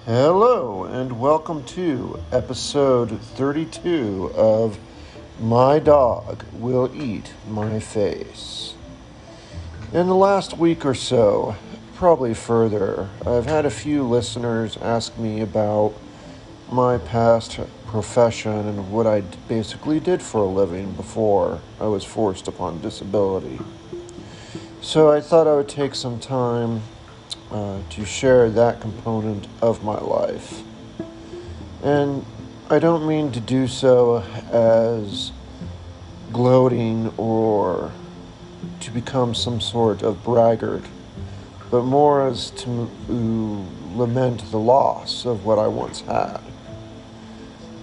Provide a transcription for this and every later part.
Hello, and welcome to episode 32 of My Dog Will Eat My Face. In the last week or so, probably further, I've had a few listeners ask me about my past profession and what I basically did for a living before I was forced upon disability. So I thought I would take some time to share that component of my life. And I don't mean to do so as gloating or to become some sort of braggart, but more as to lament the loss of what I once had.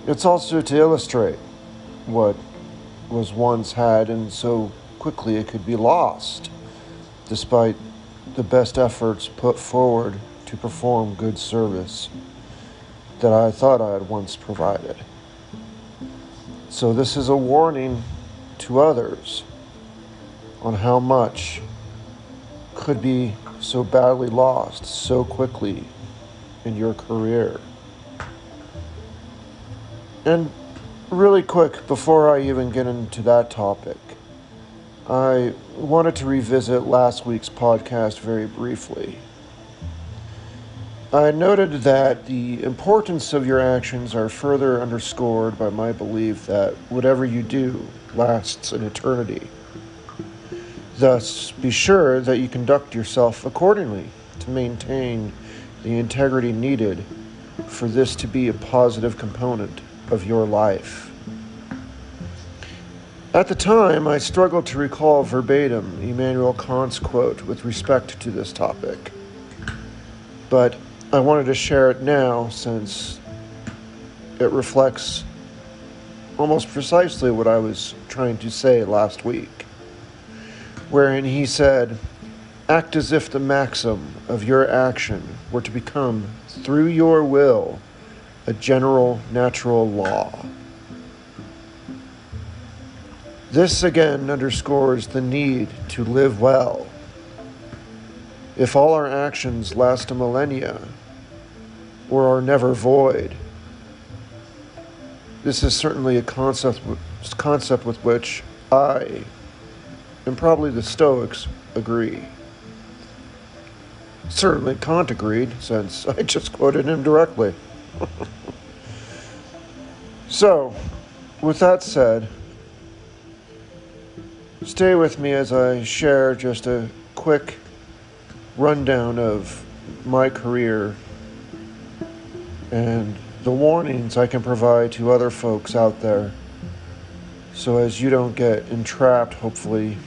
It's also to illustrate what was once had and so quickly it could be lost, despite the best efforts put forward to perform good service that I thought I had once provided. So this is a warning to others on how much could be so badly lost so quickly in your career. And really quick, before I even get into that topic, I wanted to revisit last week's podcast very briefly. I noted that the importance of your actions are further underscored by my belief that whatever you do lasts an eternity. Thus, be sure that you conduct yourself accordingly to maintain the integrity needed for this to be a positive component of your life. At the time, I struggled to recall verbatim Immanuel Kant's quote with respect to this topic, but I wanted to share it now since it reflects almost precisely what I was trying to say last week, wherein he said, "Act as if the maxim of your action were to become, through your will, a general natural law." This again underscores the need to live well. If all our actions last a millennia, or are never void, this is certainly a concept with which I, and probably the Stoics, agree. Certainly Kant agreed, since I just quoted him directly. So, with that said, stay with me as I share just a quick rundown of my career and the warnings I can provide to other folks out there so as you don't get entrapped, hopefully,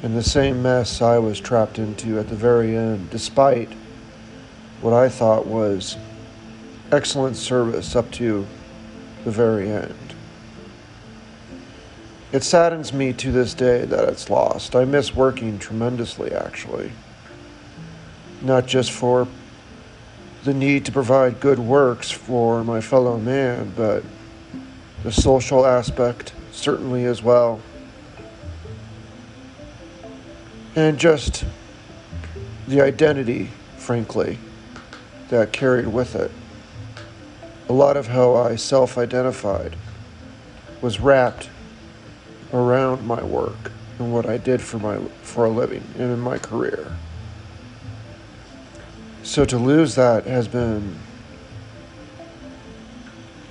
in the same mess I was trapped into at the very end, despite what I thought was excellent service up to the very end. It saddens me to this day that it's lost. I miss working tremendously, actually. Not just for the need to provide good works for my fellow man, but the social aspect certainly as well. And just the identity, frankly, that carried with it. A lot of how I self-identified was wrapped around my work and what I did for a living and in my career. So to lose that has been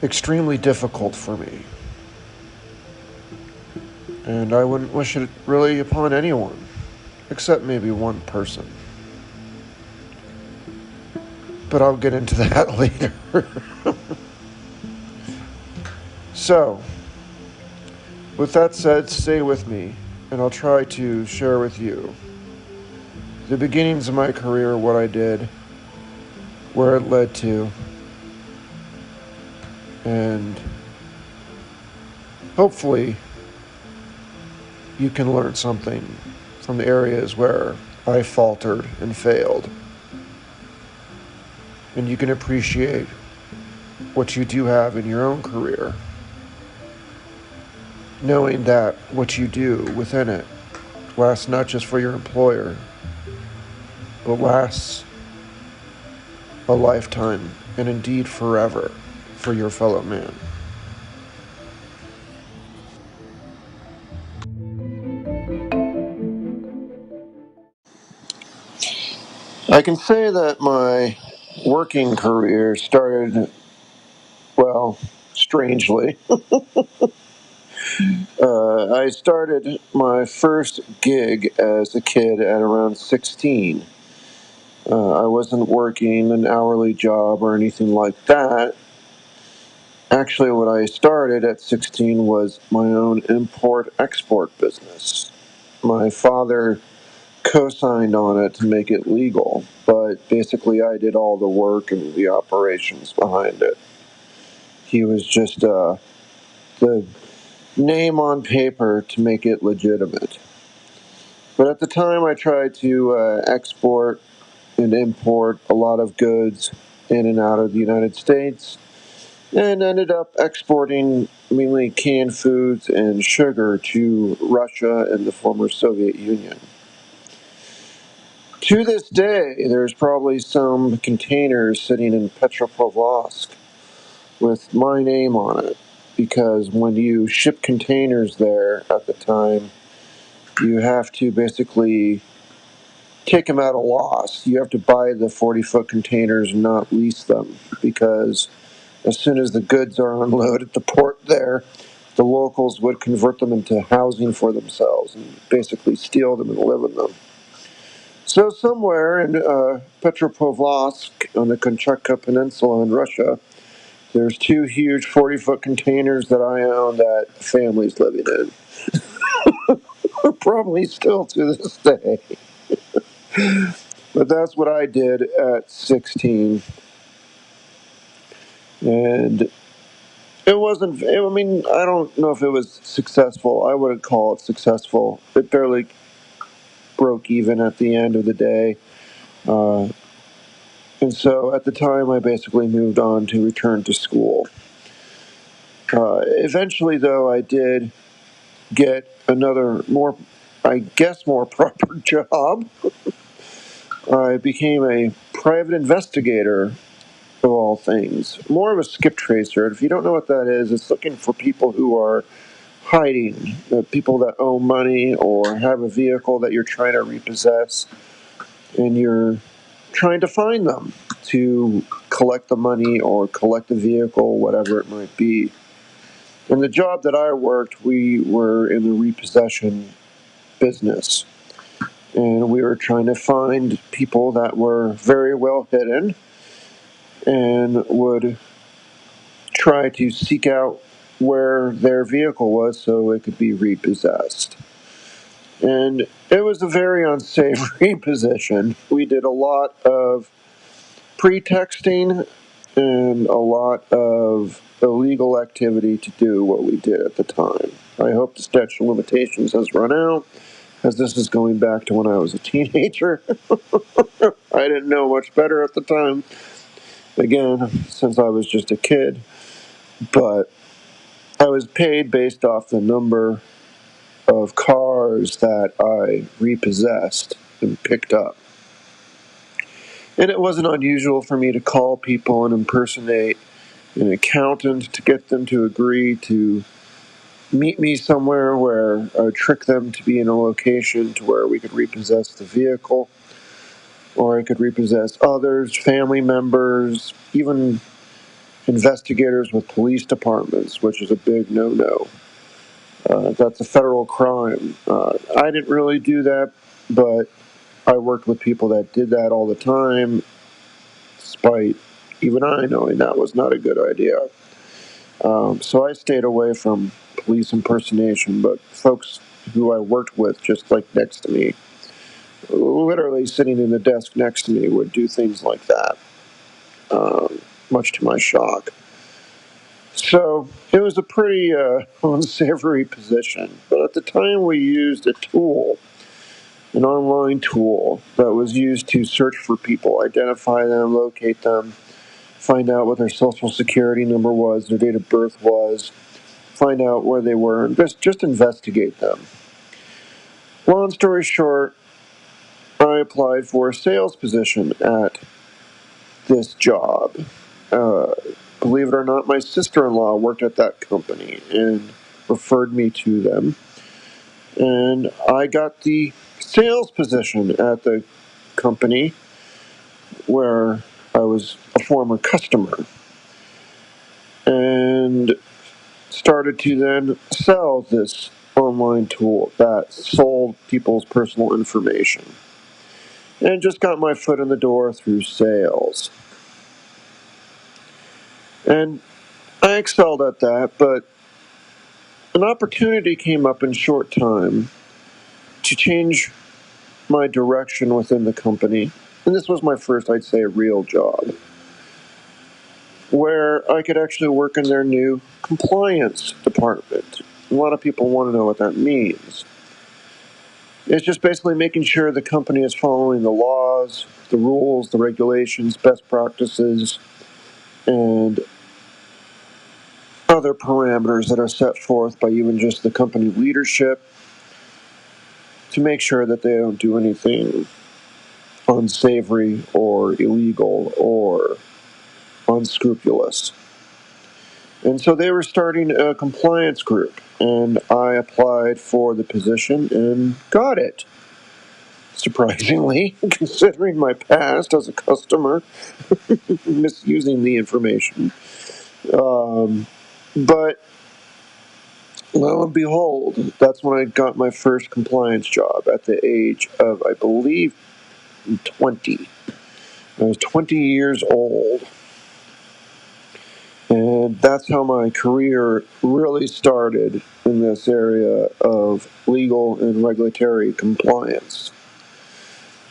extremely difficult for me. And I wouldn't wish it really upon anyone, except maybe one person. But I'll get into that later. So, with that said, stay with me, and I'll try to share with you the beginnings of my career, what I did, where it led to, and hopefully you can learn something from the areas where I faltered and failed, and you can appreciate what you do have in your own career, knowing that what you do within it lasts not just for your employer, but lasts a lifetime, and indeed forever, for your fellow man. I can say that my working career started, well, strangely. I started my first gig as a kid at around 16. I wasn't working an hourly job or anything like that. Actually, what I started at 16 was my own import-export business. My father co-signed on it to make it legal, but basically I did all the work and the operations behind it. He was just the name on paper to make it legitimate. But at the time, I tried to export and import a lot of goods in and out of the United States, and ended up exporting mainly canned foods and sugar to Russia and the former Soviet Union. To this day, there's probably some containers sitting in Petropavlovsk with my name on it, because when you ship containers there at the time, you have to basically take them at a loss. You have to buy the 40-foot containers and not lease them, because as soon as the goods are unloaded at the port there, the locals would convert them into housing for themselves and basically steal them and live in them. So somewhere in Petropavlovsk on the Kamchatka Peninsula in Russia, there's two huge 40-foot containers that I own that families living in. Probably still to this day. But that's what I did at 16. And it wasn't, I mean, I don't know if it was successful. I wouldn't call it successful. It barely broke even at the end of the day. Uh, and so at the time, I basically moved on to return to school. Eventually, though, I did get another more, I guess, more proper job. I became a private investigator, of all things. More of a skip tracer. If you don't know what that is, it's looking for people who are hiding, people that owe money or have a vehicle that you're trying to repossess, and you're trying to find them to collect the money or collect the vehicle, whatever it might be. In the job that I worked, we were in the repossession business, and we were trying to find people that were very well hidden and would try to seek out where their vehicle was so it could be repossessed. And it was a very unsavory position. We did a lot of pretexting and a lot of illegal activity to do what we did at the time. I hope the statute of limitations has run out, as this is going back to when I was a teenager. I didn't know much better at the time, again, since I was just a kid. But I was paid based off the number of cars that I repossessed and picked up. And it wasn't unusual for me to call people and impersonate an accountant to get them to agree to meet me somewhere where I would trick them to be in a location to where we could repossess the vehicle, or I could repossess others, family members, even investigators with police departments, which is a big no-no. That's a federal crime. I didn't really do that, but I worked with people that did that all the time, despite even I knowing that was not a good idea. So I stayed away from police impersonation, but folks who I worked with just like next to me, literally sitting in the desk next to me, would do things like that, much to my shock. So it was a pretty unsavory position, but at the time we used a tool, an online tool that was used to search for people, identify them, locate them, find out what their social security number was, their date of birth was, find out where they were, and just investigate them. Long story short, I applied for a sales position at this job. Uh, Believe it or not, my sister-in-law worked at that company and referred me to them. And I got the sales position at the company where I was a former customer, and started to then sell this online tool that sold people's personal information. And just got my foot in the door through sales. And I excelled at that, but an opportunity came up in short time to change my direction within the company. And this was my first, I'd say, real job, where I could actually work in their new compliance department. A lot of people want to know what that means. It's just basically making sure the company is following the laws, the rules, the regulations, best practices, and other parameters that are set forth by even just the company leadership to make sure that they don't do anything unsavory or illegal or unscrupulous. And so they were starting a compliance group, and I applied for the position and got it. Surprisingly, considering my past as a customer, misusing the information. But lo and behold, that's when I got my first compliance job at the age of, I believe, 20. I was 20 years old. And that's how my career really started in this area of legal and regulatory compliance.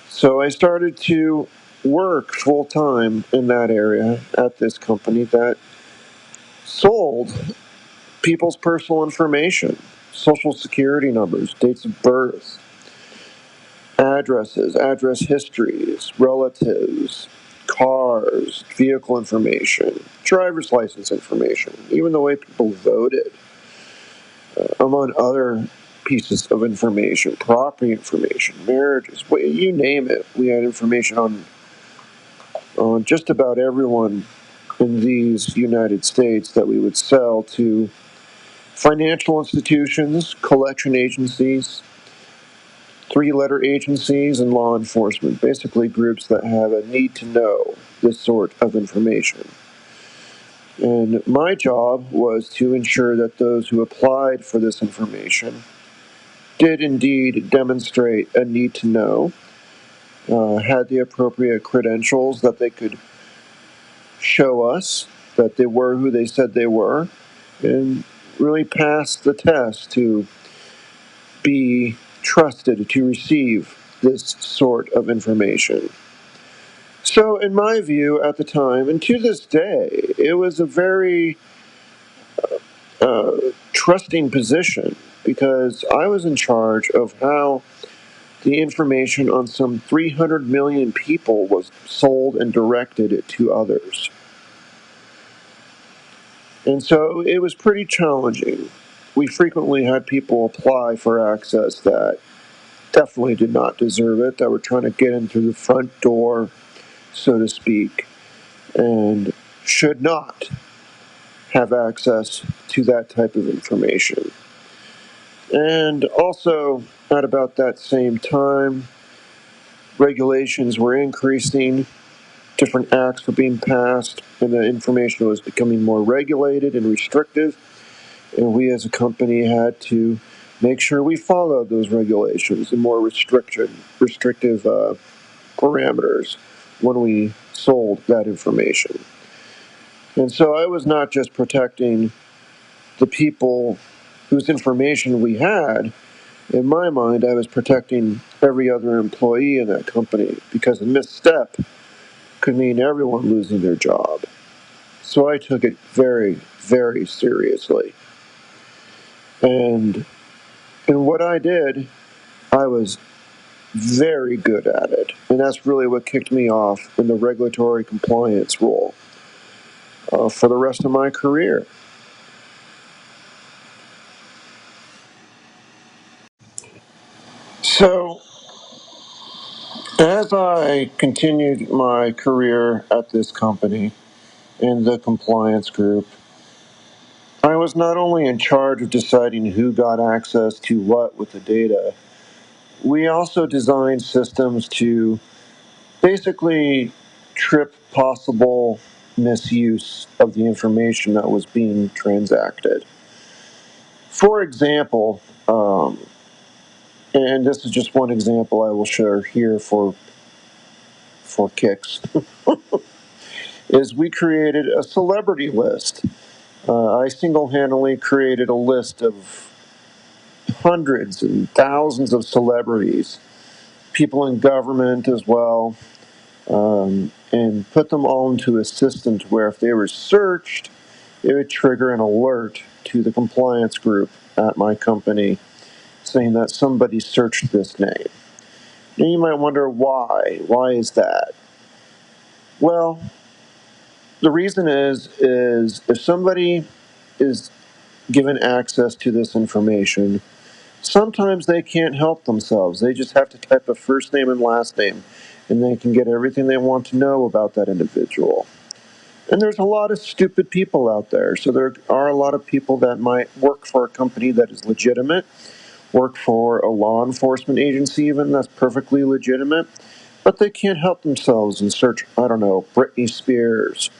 So I started to work full time in that area at this company that sold people's personal information, social security numbers, dates of birth, addresses, address histories, relatives, cars, vehicle information, driver's license information, even the way people voted, among other pieces of information, property information, marriages, you name it. We had information on just about everyone in these United States that we would sell to financial institutions, collection agencies, three-letter agencies, and law enforcement, basically groups that have a need to know this sort of information. And my job was to ensure that those who applied for this information did indeed demonstrate a need to know, had the appropriate credentials that they could show us that they were who they said they were, and really pass the test to be trusted to receive this sort of information. So, in my view at the time, and to this day, it was a very trusting position because I was in charge of how the information on some 300 million people was sold and directed to others. And so it was pretty challenging. We frequently had people apply for access that definitely did not deserve it, that were trying to get in through the front door, so to speak, and should not have access to that type of information. And also, at about that same time, regulations were increasing, different acts were being passed, and the information was becoming more regulated and restrictive. And we as a company had to make sure we followed those regulations and more restrictive parameters when we sold that information. And so I was not just protecting the people whose information we had. In my mind, I was protecting every other employee in that company because a misstep could mean everyone losing their job. So I took it very, very seriously. And in what I did, I was very good at it. And that's really what kicked me off in the regulatory compliance role for the rest of my career. So As I continued my career at this company in the compliance group, I was not only in charge of deciding who got access to what with the data, we also designed systems to basically trip possible misuse of the information that was being transacted. For example, and this is just one example I will share here for kicks, is we created a celebrity list. I single-handedly created a list of hundreds and thousands of celebrities, people in government as well, and put them all into a system to where if they were searched, it would trigger an alert to the compliance group at my company saying that somebody searched this name. Now you might wonder why. Why is that? Well, the reason is if somebody is given access to this information, sometimes they can't help themselves. They just have to type a first name and last name, and they can get everything they want to know about that individual. And there's a lot of stupid people out there. So there are a lot of people that might work for a company that is legitimate, work for a law enforcement agency even that's perfectly legitimate, but they can't help themselves and search, I don't know, Britney Spears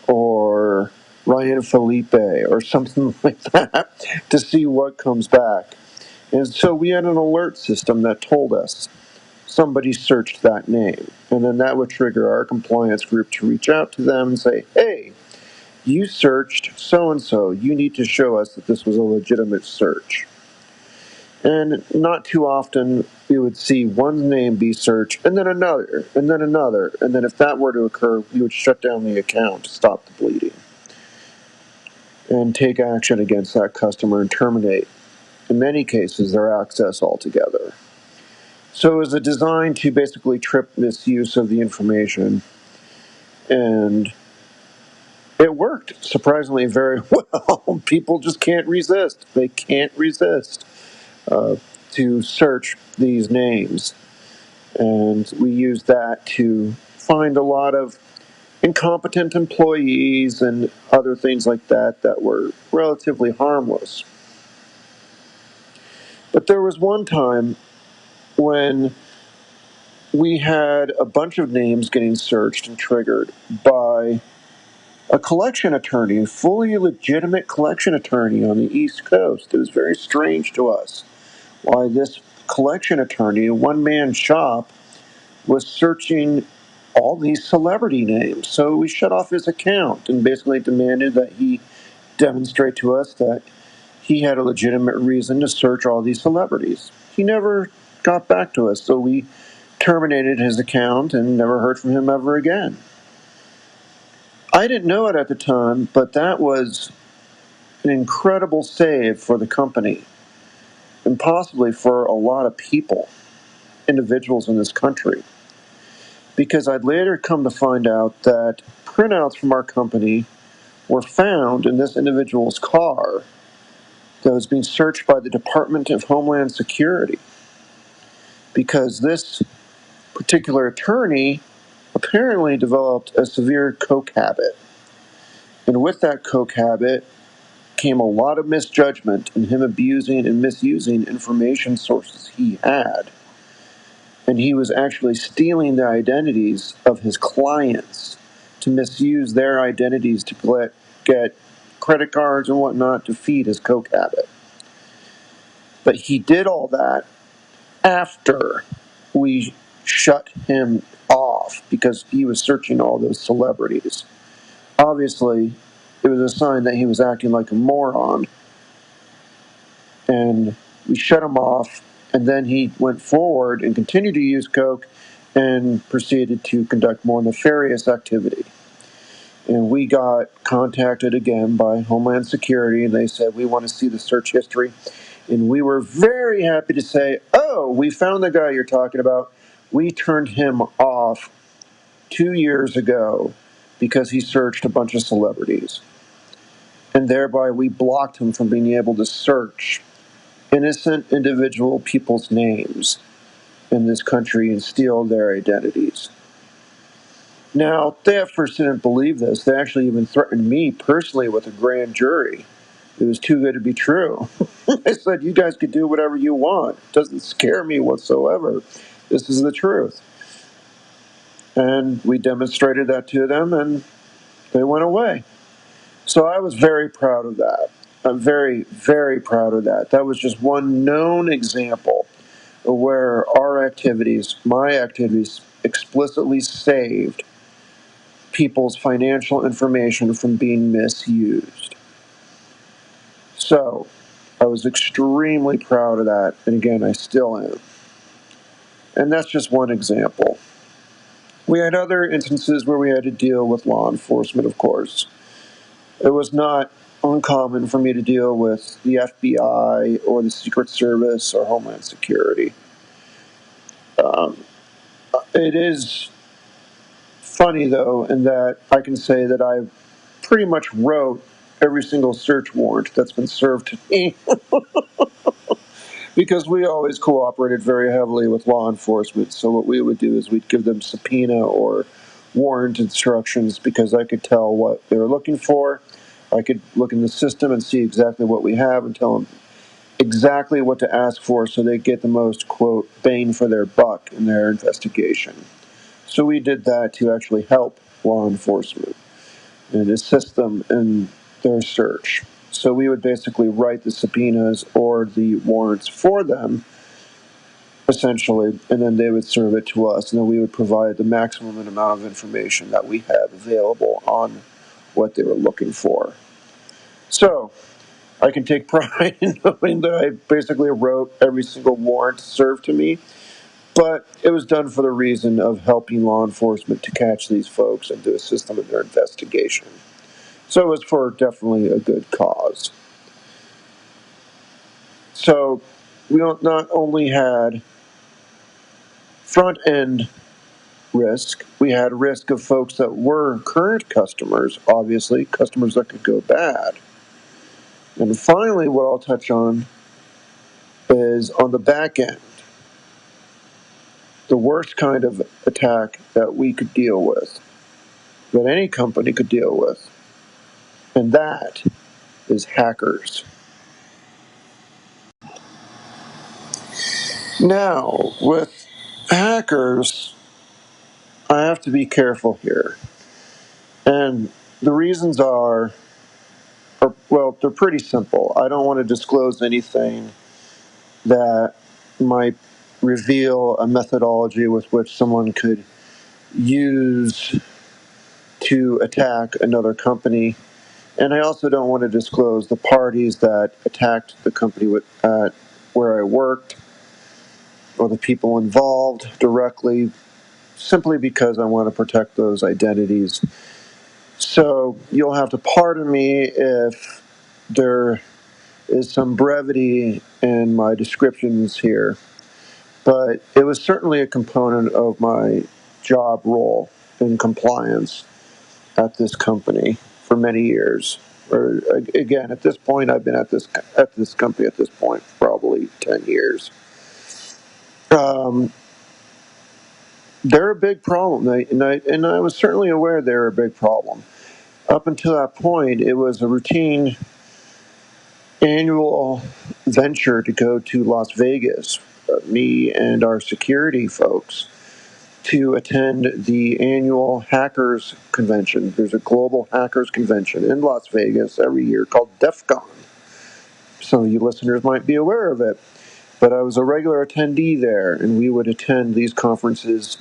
or Ryan Felipe or something like that to see what comes back. And so we had an alert system that told us somebody searched that name. And then that would trigger our compliance group to reach out to them and say, hey, you searched so and so. You need to show us that this was a legitimate search. And not too often we would see one name be searched, and then another, and then another. And then if that were to occur, we would shut down the account to stop the bleeding and take action against that customer and terminate, in many cases, their access altogether. So it was designed to basically trip misuse of the information, and it worked surprisingly very well. People just can't resist. They can't resist to search these names. And we used that to find a lot of incompetent employees and other things like that that were relatively harmless. But there was one time when we had a bunch of names getting searched and triggered by a collection attorney, a fully legitimate collection attorney on the East Coast. It was very strange to us why this collection attorney, a one-man shop, was searching all these celebrity names. So we shut off his account and basically demanded that he demonstrate to us that he had a legitimate reason to search all these celebrities. He never got back to us, so we terminated his account and never heard from him ever again. I didn't know it at the time, but that was an incredible save for the company and possibly for a lot of people, individuals in this country. Because I'd later come to find out that printouts from our company were found in this individual's car that was being searched by the Department of Homeland Security. Because this particular attorney apparently developed a severe coke habit. And with that coke habit came a lot of misjudgment in him abusing and misusing information sources he had. And he was actually stealing the identities of his clients to misuse their identities to get credit cards and whatnot to feed his coke habit. But he did all that after we shut him off because he was searching all those celebrities. Obviously, it was a sign that he was acting like a moron, and we shut him off, and then he went forward and continued to use coke and proceeded to conduct more nefarious activity. And we got contacted again by Homeland Security, and they said, we want to see the search history. And we were very happy to say, oh, we found the guy you're talking about. We turned him off 2 years ago because he searched a bunch of celebrities. And thereby we blocked him from being able to search innocent individual people's names. in this country and steal their identities. Now, they at first didn't believe this. They actually even threatened me personally with a grand jury. It was too good to be true. I said, you guys could do whatever you want. It doesn't scare me whatsoever. This is the truth. And we demonstrated that to them, and they went away. So I was very proud of that. I'm very, very proud of that. That was just one known example of where our activities, my activities, explicitly saved people's financial information from being misused. So I was extremely proud of that. And again, I still am. And that's just one example. We had other instances where we had to deal with law enforcement, of course. It was not uncommon for me to deal with the FBI or the Secret Service or Homeland Security. It is funny, though, in that I can say that I pretty much wrote every single search warrant that's been served to me because we always cooperated very heavily with law enforcement. So what we would do is we'd give them subpoena or warrant instructions because I could tell what they were looking for. I could look in the system and see exactly what we have and tell them exactly what to ask for so they get the most, quote, bang for their buck in their investigation. So we did that to actually help law enforcement and assist them in their search. So we would basically write the subpoenas or the warrants for them, essentially, and then they would serve it to us, and then we would provide the maximum amount of information that we had available on what they were looking for. So I can take pride in knowing that I basically wrote every single warrant served to me, but it was done for the reason of helping law enforcement to catch these folks and to assist them in their investigation. So it was for definitely a good cause. So we not only had front end risk, we had risk of folks that were current customers, obviously, customers that could go bad. And finally, what I'll touch on is on the back end, the worst kind of attack that we could deal with, that any company could deal with, and that is hackers. Now, with hackers, I have to be careful here. And the reasons are, well, they're pretty simple. I don't want to disclose anything that might reveal a methodology with which someone could use to attack another company. And I also don't want to disclose the parties that attacked the company where I worked or the people involved directly, simply because I want to protect those identities. So you'll have to pardon me if there is some brevity in my descriptions here, but it was certainly a component of my job role in compliance at this company for many years. Or again, at this point, I've been at this company at this point probably 10 years. They're a big problem, and I was certainly aware they were a big problem. Up until that point, it was a routine annual venture to go to Las Vegas, me and our security folks, to attend the annual Hackers Convention. There's a global Hackers Convention in Las Vegas every year called DEF CON. Some of you listeners might be aware of it, but I was a regular attendee there, and we would attend these conferences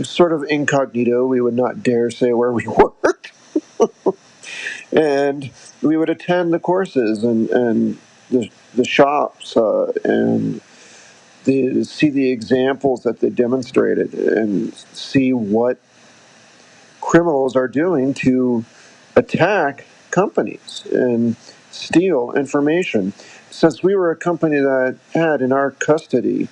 sort of incognito. We would not dare say where we worked. And we would attend the courses and the shops and see the examples that they demonstrated and see what criminals are doing to attack companies and steal information. Since we were a company that had in our custody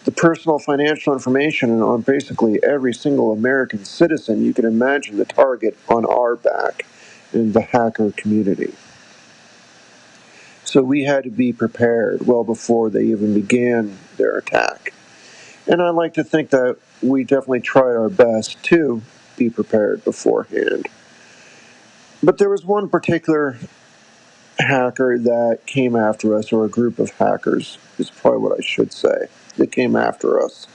the personal financial information on basically every single American citizen, you can imagine the target on our back in the hacker community. So we had to be prepared well before they even began their attack. And I like to think that we definitely tried our best to be prepared beforehand. But there was one particular hacker that came after us, or a group of hackers, is probably what I should say, that came after us.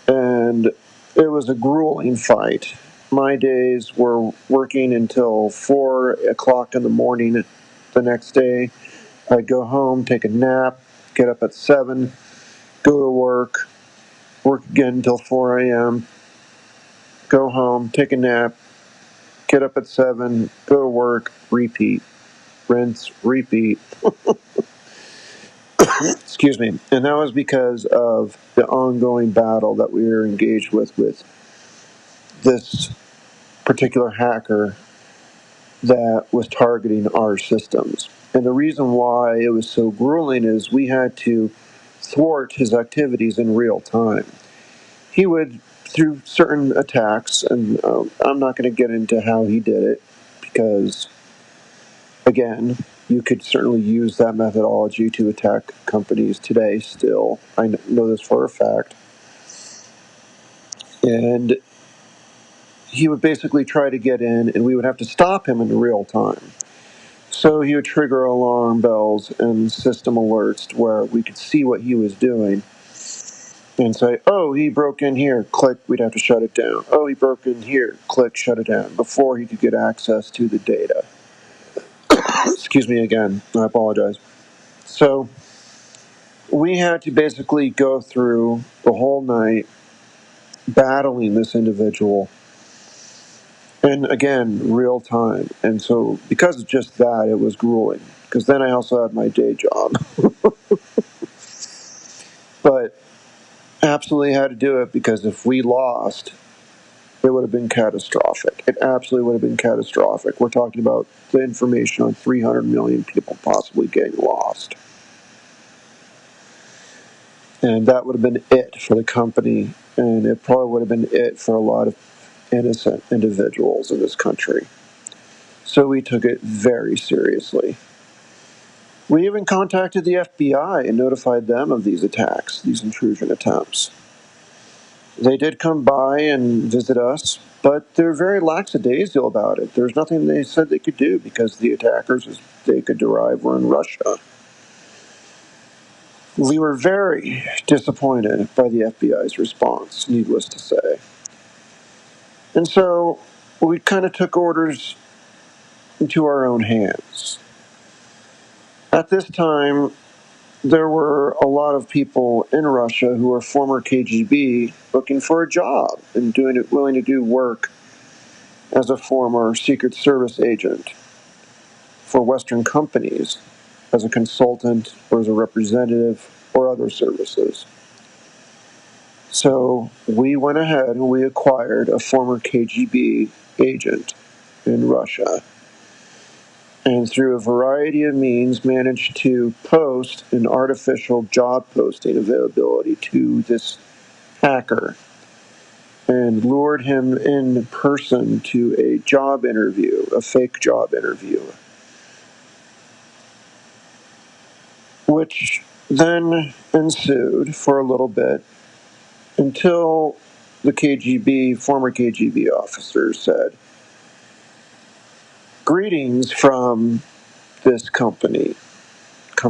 And it was a grueling fight. My days were working until 4 o'clock in the morning the next day. I'd go home, take a nap, get up at 7, go to work again until 4 a.m., go home, take a nap, get up at 7, go to work, repeat, rinse, repeat. Excuse me. And that was because of the ongoing battle that we were engaged with this particular hacker that was targeting our systems. And the reason why it was so grueling is we had to thwart his activities in real time. He would, through certain attacks, and I'm not going to get into how he did it because, again, you could certainly use that methodology to attack companies today still. I know this for a fact. And he would basically try to get in, and we would have to stop him in real time. So he would trigger alarm bells and system alerts where we could see what he was doing and say, oh, he broke in here, click, we'd have to shut it down. Oh, he broke in here, click, shut it down, before he could get access to the data. Excuse me again, I apologize. So we had to basically go through the whole night battling this individual, and again, real time. And so because of just that, it was grueling, because then I also had my day job. But absolutely had to do it, because if we lost, it would have been catastrophic. It absolutely would have been catastrophic. We're talking about the information on 300 million people possibly getting lost. And that would have been it for the company, and it probably would have been it for a lot of innocent individuals in this country. So we took it very seriously. We even contacted the FBI and notified them of these attacks, these intrusion attempts. They did come by and visit us, but they're very lackadaisical about it. There's nothing they said they could do because the attackers, as they could derive, were in Russia. We were very disappointed by the FBI's response, needless to say. And so we kind of took orders into our own hands. At this time, there were a lot of people in Russia who were former KGB looking for a job and willing to do work as a former Secret Service agent for Western companies, as a consultant or as a representative or other services. So we went ahead and we acquired a former KGB agent in Russia, and through a variety of means managed to post an artificial job posting availability to this hacker and lured him in person to a job interview, a fake job interview, which then ensued for a little bit until the former KGB officer said, greetings from this company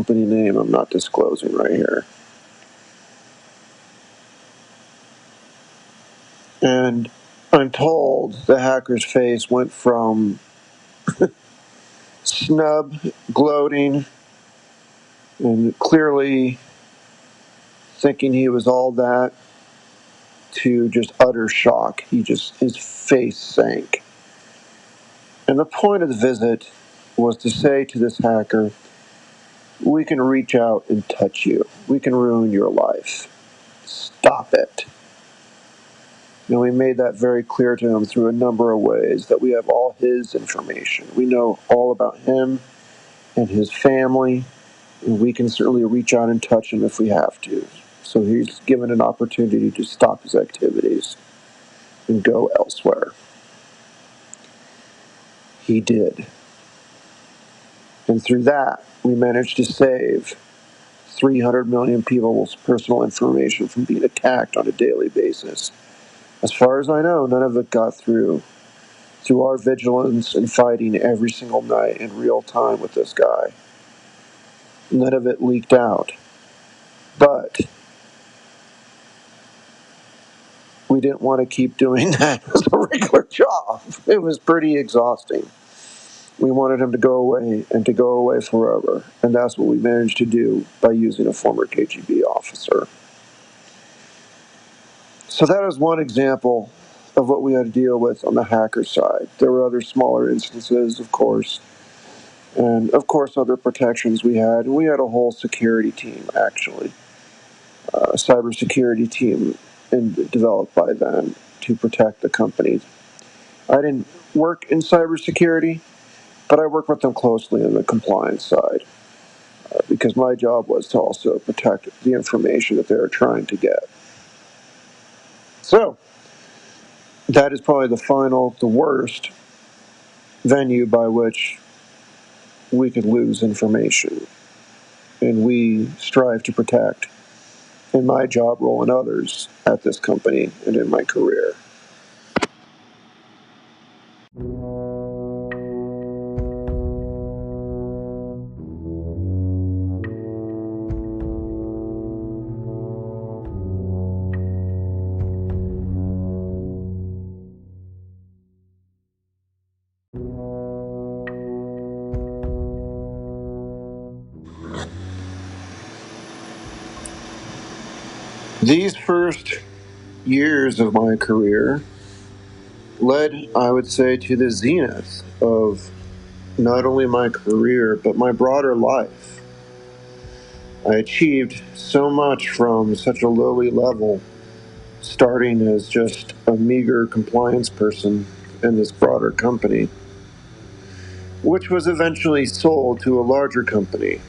name I'm not disclosing right here. And I'm told the hacker's face went from snub, gloating, and clearly thinking he was all that, to just utter shock. His face sank. And the point of the visit was to say to this hacker, we can reach out and touch you. We can ruin your life. Stop it. And we made that very clear to him through a number of ways, that we have all his information. We know all about him and his family, and we can certainly reach out and touch him if we have to. So he's given an opportunity to stop his activities and go elsewhere. He did. And through that, we managed to save 300 million people's personal information from being attacked on a daily basis. As far as I know, none of it got through our vigilance and fighting every single night in real time with this guy. None of it leaked out. But we didn't want to keep doing that as a regular job. It was pretty exhausting. We wanted him to go away and to go away forever. And that's what we managed to do by using a former KGB officer. So that is one example of what we had to deal with on the hacker side. There were other smaller instances, of course, and of course other protections we had. And we had a whole security team, actually, a cybersecurity team developed by them to protect the company. I didn't work in cybersecurity, but I worked with them closely on the compliance side because my job was to also protect the information that they were trying to get. So that is probably the worst venue by which we could lose information, and we strive to protect in my job role and others at this company and in my career. These first years of my career led, I would say, to the zenith of not only my career, but my broader life. I achieved so much from such a lowly level, starting as just a meager compliance person in this broader company, which was eventually sold to a larger company.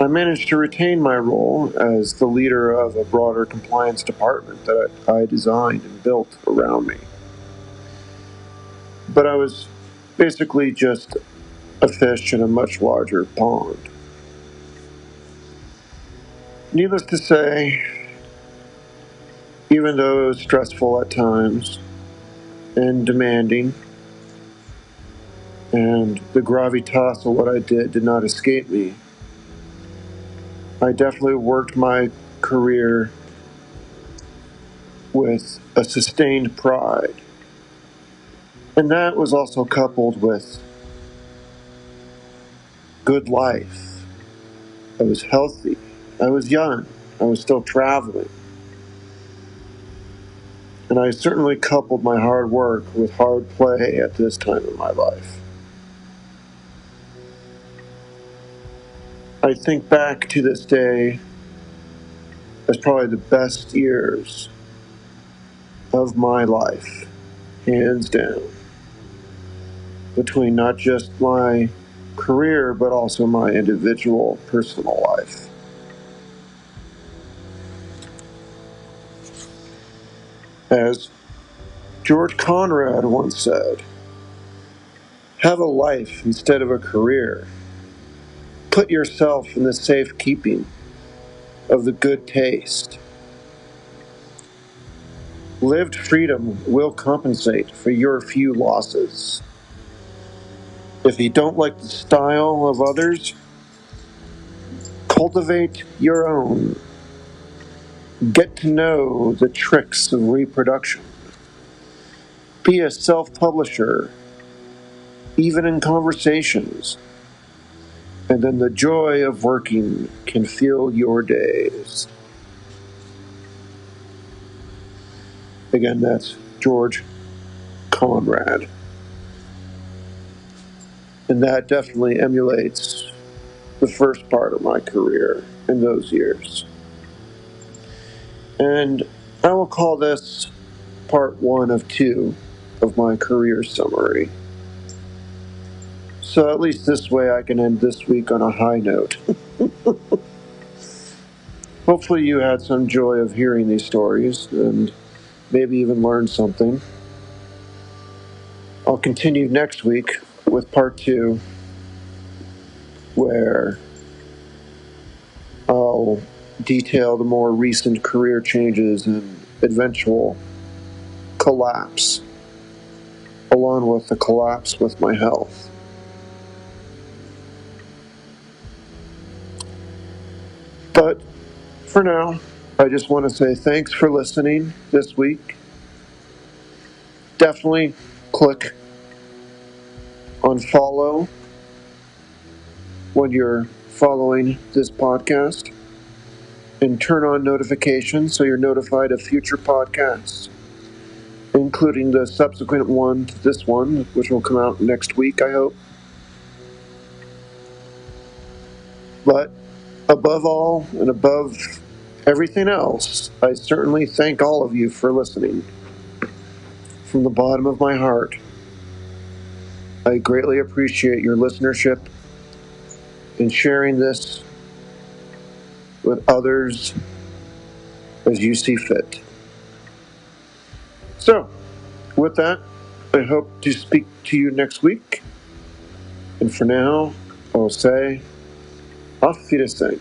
I managed to retain my role as the leader of a broader compliance department that I designed and built around me. But I was basically just a fish in a much larger pond. Needless to say, even though it was stressful at times and demanding, and the gravitas of what I did not escape me, I definitely worked my career with a sustained pride. And that was also coupled with good life. I was healthy. I was young. I was still traveling. And I certainly coupled my hard work with hard play at this time in my life. I think back to this day as probably the best years of my life, hands down, between not just my career, but also my individual personal life. As George Conrad once said, have a life instead of a career. Put yourself in the safekeeping of the good taste. Lived freedom will compensate for your few losses. If you don't like the style of others, cultivate your own. Get to know the tricks of reproduction. Be a self-publisher, even in conversations. And then the joy of working can fill your days. Again, that's George Conrad. And that definitely emulates the first part of my career in those years. And I will call this part 1 of 2 of my career summary. So at least this way I can end this week on a high note. Hopefully you had some joy of hearing these stories and maybe even learned something. I'll continue next week with part 2, where I'll detail the more recent career changes and eventual collapse, along with the collapse with my health. But for now, I just want to say thanks for listening this week. Definitely click on follow when you're following this podcast, and turn on notifications so you're notified of future podcasts, including the subsequent one to this one, which will come out next week, I hope. But above all and above everything else, I certainly thank all of you for listening. From the bottom of my heart, I greatly appreciate your listenership and sharing this with others as you see fit. So, with that, I hope to speak to you next week. And for now, I'll say, auf Wiedersehen.